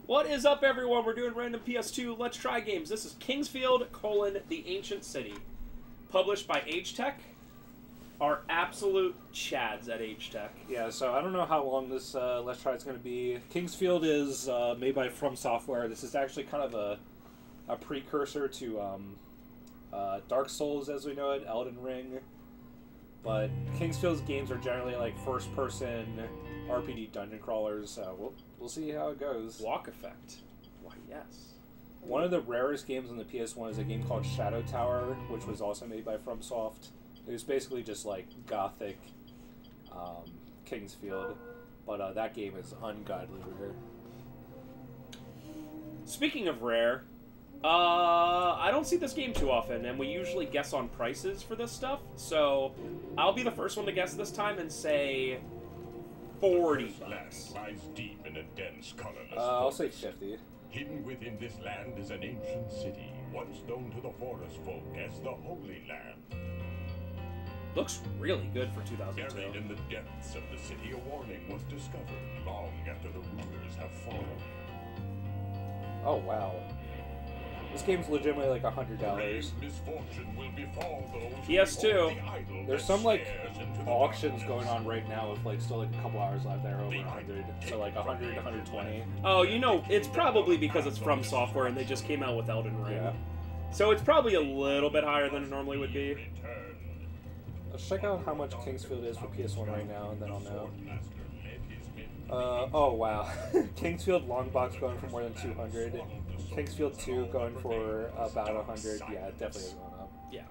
What is up, everyone? We're doing random PS2 Let's Try games. This is Kingsfield: The Ancient City, published by AgeTec. Our absolute chads at AgeTec. Yeah, so I don't know how long this Let's Try is going to be. Kingsfield is made by FromSoftware. This is actually kind of a precursor to Dark Souls as we know it, Elden Ring. But Kingsfield's games are generally like first-person RPG dungeon crawlers, so we'll see how it goes. Walk effect. Why, yes. One of the rarest games on the PS1 is a game called Shadow Tower, which was also made by FromSoft. It was basically just like gothic Kingsfield, but that game is ungodly rare. Speaking of rare, I don't see this game too often, and we usually guess on prices for this stuff, so I'll be the first one to guess this time and say 40 bucks. Lies deep in a dense, colorless I'll say forest. 50. Hidden within this land is an ancient city, once known to the forest folk as the Holy Land. Looks really good for 2002. Buried in the depths of the city, a warning was discovered long after the rulers have fallen. Oh wow. This game's legitimately like $100. Grave misfortune will befall those PS2. who behold the idol There's that some like stares into the auctions darkness. going on right now with like still like a couple hours left there over 100. So like 100, 120. Oh, you know, it's probably because it's from software and they just came out with Elden Ring. Yeah. So it's probably a little bit higher than it normally would be. Returned. Let's check out how much Kingsfield is for PS1 right now, and then I'll know. Swordmaster led his men Oh wow. Kingsfield long box going for more than 200. Kingsfield 2 going for about 100. Yeah, it definitely is going up. Yeah.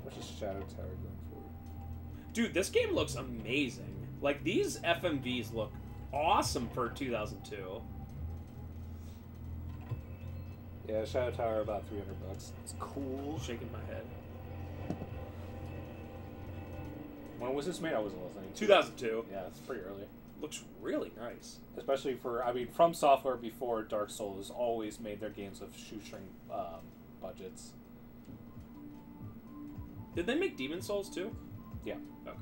What is Shadow Tower going for? Dude, this game looks amazing. Like, these FMVs look awesome for 2002. Yeah, Shadow Tower about 300 bucks. It's cool. Shaking my head. When was this made? I wasn't listening. 2002. Yeah, it's pretty early. Looks really nice. Especially for, I mean, FromSoftware before Dark Souls always made their games with shoestring budgets. Did they make Demon Souls too? Yeah. Okay.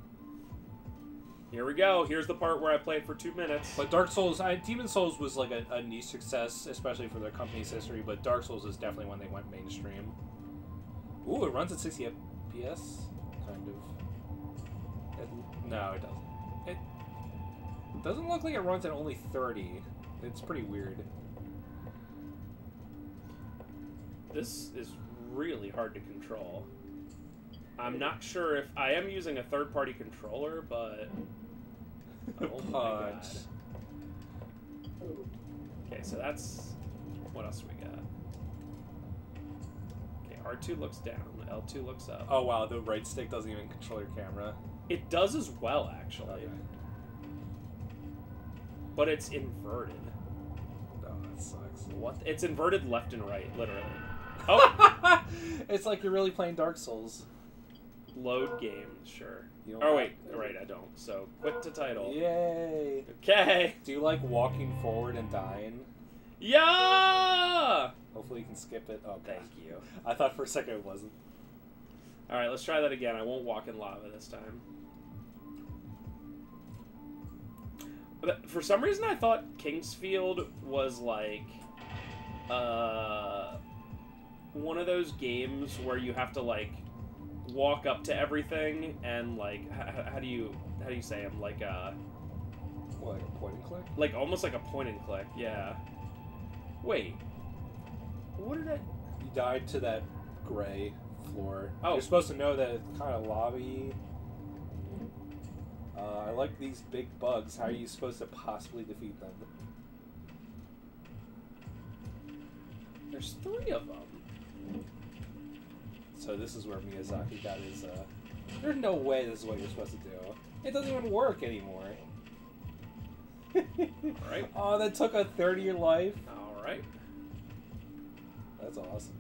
Here we go. Here's the part where I played for 2 minutes. But Dark Souls, Demon Souls was like a niche success, especially for their company's history, but Dark Souls is definitely when they went mainstream. Ooh, it runs at 60 FPS? Kind of. No, it doesn't. It doesn't look like it runs at only 30. It's pretty weird. This is really hard to control. I'm not sure if I am using a third-party controller, but oh my god. Okay, so that's what else do we got? Okay, R2 looks down, L2 looks up. Oh wow, the right stick doesn't even control your camera. It does as well, actually, Okay. but it's inverted. Oh, that sucks. What? It's inverted left and right, literally. Oh, It's like you're really playing Dark Souls. load game, sure. You don't Oh like- wait, right, I don't. So quit to title. Yay! Okay. Do you like walking forward and dying? Yeah. Hopefully you can skip it. Oh, Thank you. I thought for a second it wasn't. All right, let's try that again. I won't walk in lava this time. But for some reason, I thought Kingsfield was like one of those games where you have to like walk up to everything and like how do you say them, like What, like a point and click? like almost like a point and click. Yeah. Wait. What did I? You died to that gray floor. Oh. You're supposed to know that it's kind of lava-y. I like these big bugs. How are you supposed to possibly defeat them? There's 3 of them. So this is where Miyazaki got his, there's no way this is what you're supposed to do. It doesn't even work anymore. Right. Oh, that took a third of your life? All right. That's awesome.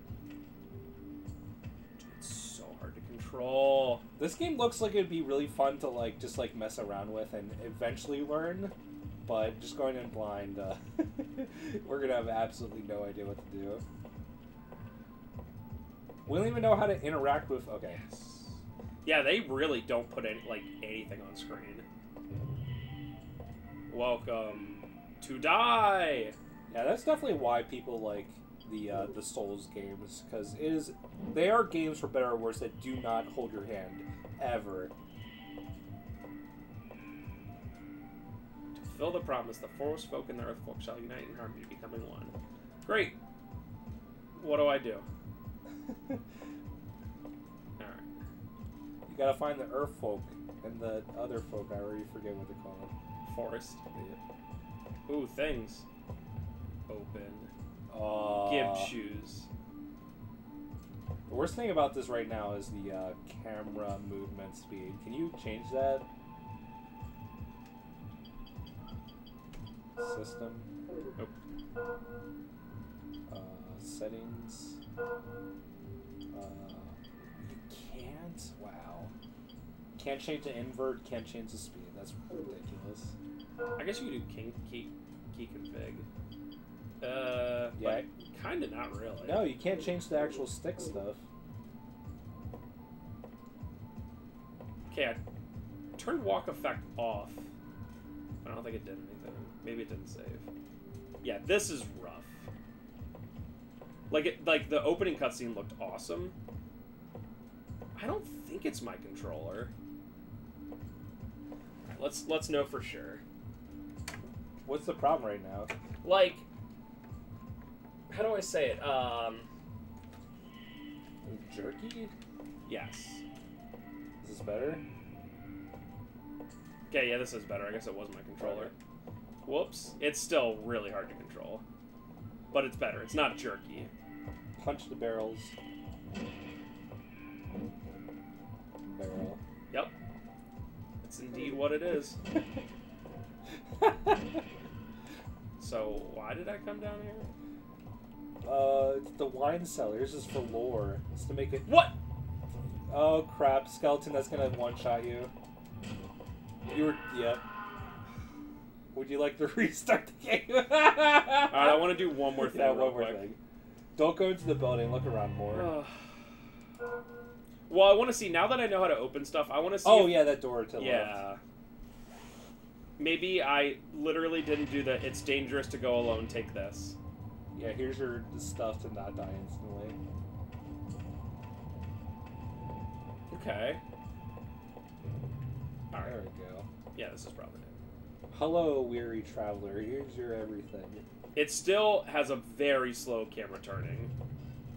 It's so hard to control. This game looks like it'd be really fun to, like, just, like, mess around with and eventually learn. But just going in blind, we're gonna have absolutely no idea what to do. We don't even know how to interact with... Okay. Yeah, they really don't put any, like, anything on screen. Welcome to die! Yeah, that's definitely why people like the Souls games, because they are games for better or worse that do not hold your hand ever. To fulfill the promise, the forest folk and the earth folk shall unite in harmony, becoming one. Great. What do I do? Alright. You gotta find the earth folk and the other folk. I already forget what they call them. Forest. Yeah. Ooh, things. Open. Oh. Gib shoes. The worst thing about this right now is the camera movement speed. Can you change that? System. Nope. Settings. You can't? Wow. Can't change the invert, can't change the speed. That's ridiculous. I guess you could do key config. Yeah. Kinda not really. No, you can't change the actual stick stuff. Okay, I turned walk effect off. I don't think it did anything. Maybe it didn't save. Yeah, this is rough. Like the opening cutscene looked awesome. I don't think it's my controller. Let's know for sure. What's the problem right now? Like, how do I say it? Jerky? Yes. Is this better? Okay, yeah, this is better. I guess it was my controller. Whoops. It's still really hard to control. But it's better. It's not jerky. Punch the barrels. Barrel. Yep. That's indeed what it is. So, why did I come down here? It's the wine cellar. This is for lore. It's to make it... What? Oh, crap. Skeleton, that's gonna one-shot you. You were... Yep. Would you like to restart the game? Alright, I want to do one more thing. Yeah, real one more quick. thing. Don't go into the building. Look around more. Well, I want to see, now that I know how to open stuff, I want to see... Oh, yeah, that door to the left. Yeah. Maybe I literally didn't do the it's dangerous to go alone, take this. Yeah, here's your stuff to not die instantly. Okay. Alright. There we go. Yeah, this is probably it. Hello, weary traveler. Here's your everything. It still has a very slow camera turning,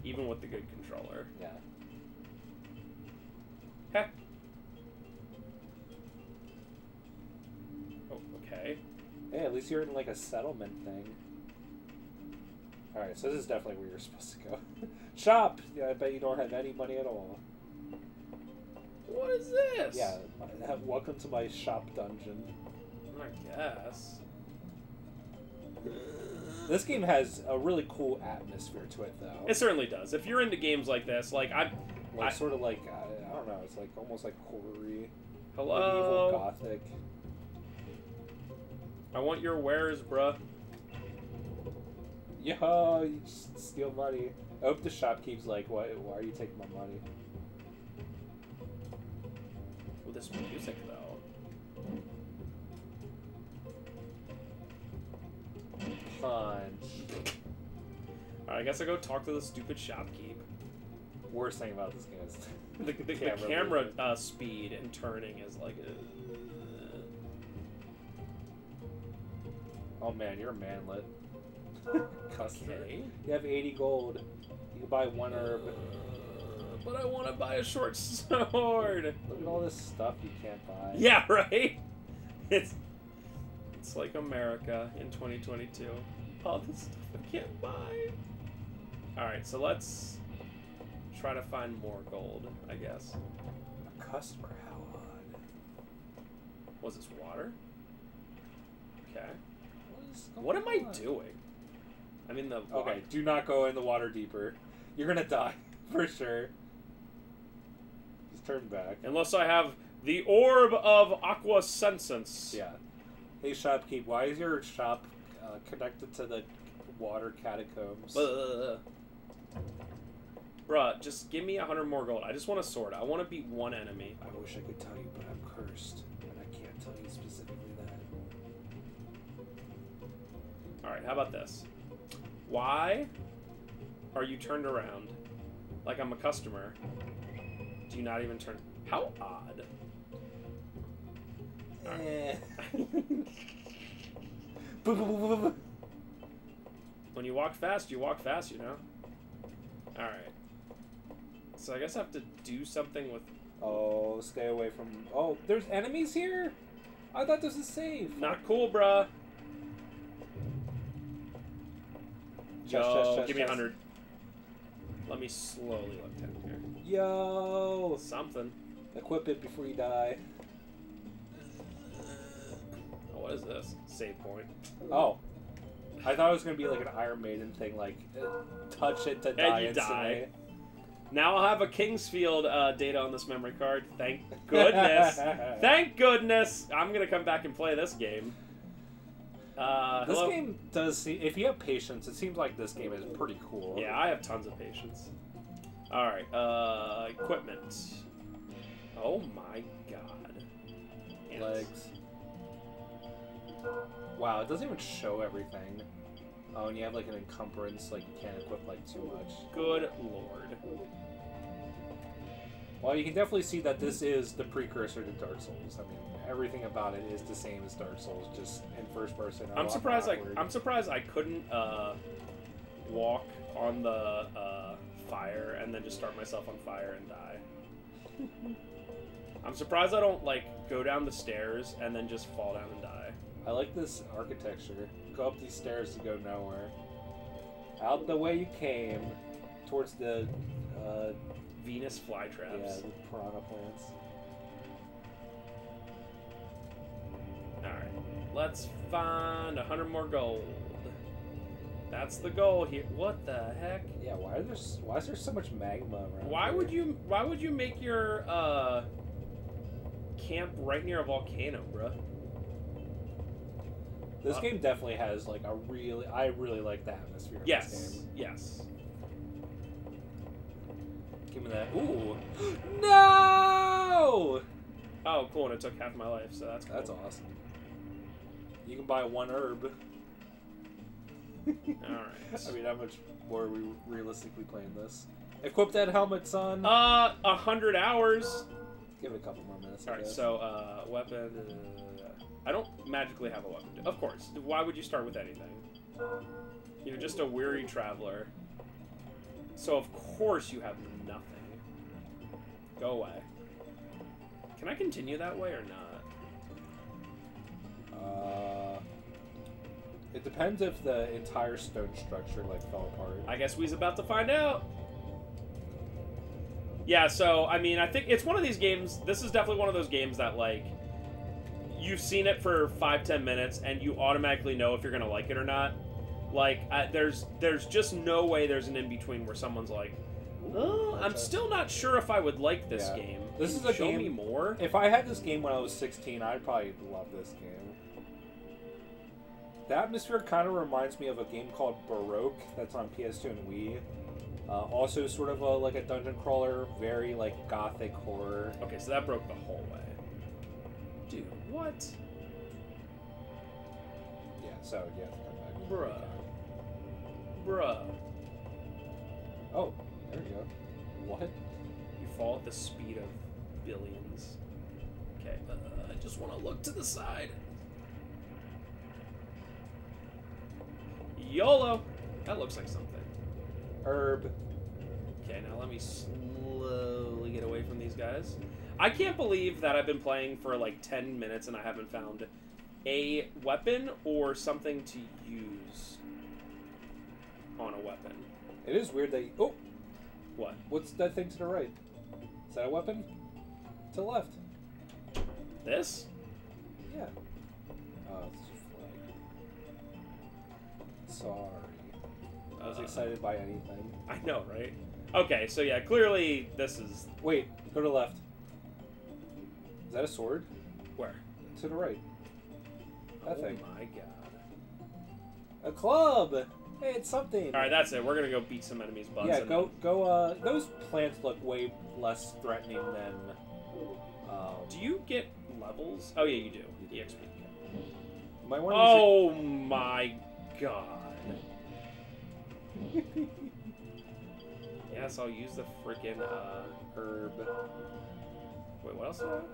even with the good controller. Yeah. Heh. Oh, okay. Hey, at least you're in like a settlement thing. Alright, so this is definitely where you're supposed to go. Shop! Yeah, I bet you don't have any money at all. What is this? Yeah, welcome to my shop dungeon. I guess. This game has a really cool atmosphere to it, though. It certainly does. If you're into games like this, like sort of like, I don't know, it's like almost like horror-y. Hello? Medieval gothic. I want your wares, bruh. Yo, you just steal money. I hope the shopkeep's like, why are you taking my money? With this music, though. Punch. Alright, I guess I go talk to the stupid shopkeep. Worst thing about this game is The camera speed and turning is like... Oh man, you're a manlet. Customer. Okay. You have 80 gold. You can buy one herb. But I want to buy a short sword. Look at all this stuff you can't buy. Yeah, right? It's like America in 2022. All this stuff I can't buy. Alright, so let's try to find more gold, I guess. A customer, how odd. Was this water? Okay. What What am I doing? I mean, the... Okay, do not go in the water deeper. You're gonna die, for sure. Just turn back. Unless I have the Orb of Aqua Sensence. Yeah. Hey, shopkeep, why is your shop connected to the water catacombs? Bruh, just give me 100 more gold. I just want a sword. I want to beat one enemy. I wish I could tell you, but I'm cursed. And I can't tell you specifically that. Alright, how about this? Why are you turned around like I'm a customer? Do you not even turn? How odd. When you walk fast, you walk fast, you know? Alright. So I guess I have to do something with... Oh, stay away from... Oh, there's enemies here? I thought this was safe. Not cool, bruh. Yo, Chest, give me chest. 100. Let me slowly look down here. Yo! Something. Equip it before you die. Oh, what is this? Save point. Oh. I thought it was going to be like an Iron Maiden thing, like, touch it to die you instantly. die. Now I'll have a Kingsfield data on this memory card. Thank goodness. Thank goodness. I'm going to come back and play this game. This game does seem... If you have patience, it seems like this game is pretty cool. Yeah, I have tons of patience. Alright, equipment. Oh my god. Ants. Legs. Wow, it doesn't even show everything. Oh, and you have like an encumbrance, like you can't equip like too much. Good lord. Well, you can definitely see that this is the precursor to Dark Souls. I mean, everything about it is the same as Dark Souls, just in first person. I'm surprised I couldn't walk on the fire and then just start myself on fire and die. I'm surprised I don't like go down the stairs and then just fall down and die. I like this architecture. Go up these stairs to go nowhere. Out the way you came, towards the Venus flytraps. yeah, the piranha plants. Alright, let's find 100 more gold. That's the goal here. What the heck? Yeah, why is there so much magma around? Why here? would you make your camp right near a volcano, bruh? This game definitely has like I really like the atmosphere of this Yes. game. Yes. Give me that. Ooh. No! Oh, cool, and it took half my life, so that's cool. That's awesome. You can buy one herb. Alright. I mean, how much more are we realistically playing this? Equip that helmet, son. 100 hours. Give it a couple more minutes. I Alright, guess. so, weapon... I don't magically have a weapon. Of course. Why would you start with anything? You're just a weary traveler. So, of course you have nothing. Go away. Can I continue that way or not? It depends if the entire stone structure like fell apart. I guess we's about to find out. Yeah, so, I mean, I think it's one of these games, this is definitely one of those games that, like, you've seen it for 5-10 minutes, and you automatically know if you're gonna like it or not. Like, there's just no way there's an in-between where someone's like, oh, I'm still not sure if I would like this game. This Can is you a show game- me more? If I had this game when I was 16, I'd probably love this game. The atmosphere kind of reminds me of a game called Baroque that's on PS2 and Wii. Also sort of like a dungeon crawler, very like gothic horror. Okay, so that broke the whole way. Dude, what? Yeah, so you have to come back. Bruh. Bruh. Oh, there you go. What? You fall at the speed of billions. Okay, I just want to look to the side. YOLO! That looks like something. Herb. Okay, now let me slowly get away from these guys. I can't believe that I've been playing for like 10 minutes and I haven't found a weapon or something to use on a weapon. It is weird that you... Oh! What? What's that thing to the right? Is that a weapon? To the left. This? Yeah. Oh, it's just flag. Sorry. I was excited by anything. I know, right? Okay, so yeah, clearly this is... Wait, go to the left. Is that a sword? Where? To the right. That Oh thing. my god. A club! Hey, it's something! Alright, that's it. We're gonna go beat some enemies' butts. Yeah, and go, those plants look way less threatening than, Do you get levels? Oh yeah, you do. EXP. you might want to Oh my god. Yes, I'll use the freaking herb. Wait, what else is that?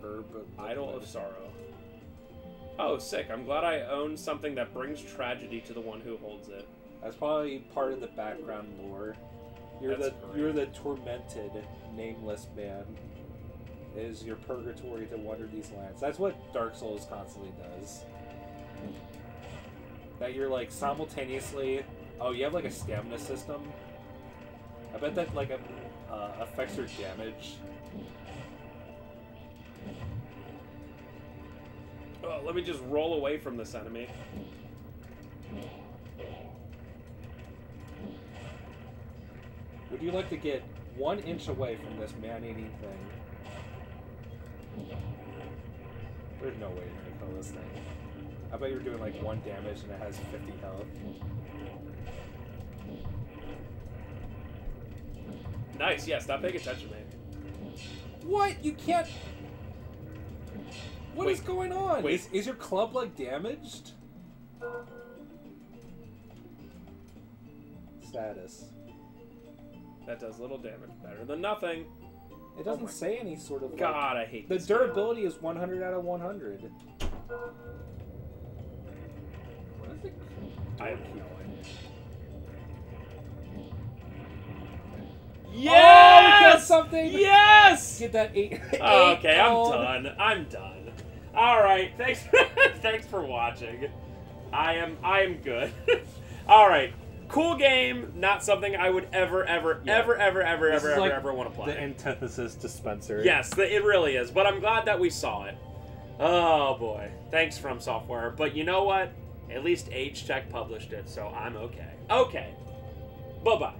Herb. Idol of Sorrow. Oh, sick. I'm glad I own something that brings tragedy to the one who holds it. That's probably part of the background lore. You're the tormented, nameless man. It is your purgatory to wander these lands. That's what Dark Souls constantly does. That you're like simultaneously. Oh, you have like a stamina system. I bet that like affects your damage. Oh, let me just roll away from this enemy. Would you like to get 1 inch away from this man-eating thing? There's no way you're gonna kill this thing. I bet you're doing like 1 damage and it has 50 health. Nice, yeah, stop paying attention, man. What? You can't... What is going on? Wait. Is your club like damaged? Status. That does little damage. Better than nothing. It doesn't say any sort of... God, I hate the this durability is 100 out of 100. What is it? I have no idea. Yes! Oh, we got something! Yes! Get that 8. Okay, I'm done. I'm done. Alright, thanks thanks for watching. I am good. Alright. Cool game, not something I would ever want to play. The antithesis to Spencer. Yes, it really is. But I'm glad that we saw it. Oh boy. Thanks, FromSoftware. But you know what? At least AgeTec published it, so I'm okay. Okay. Bye-bye.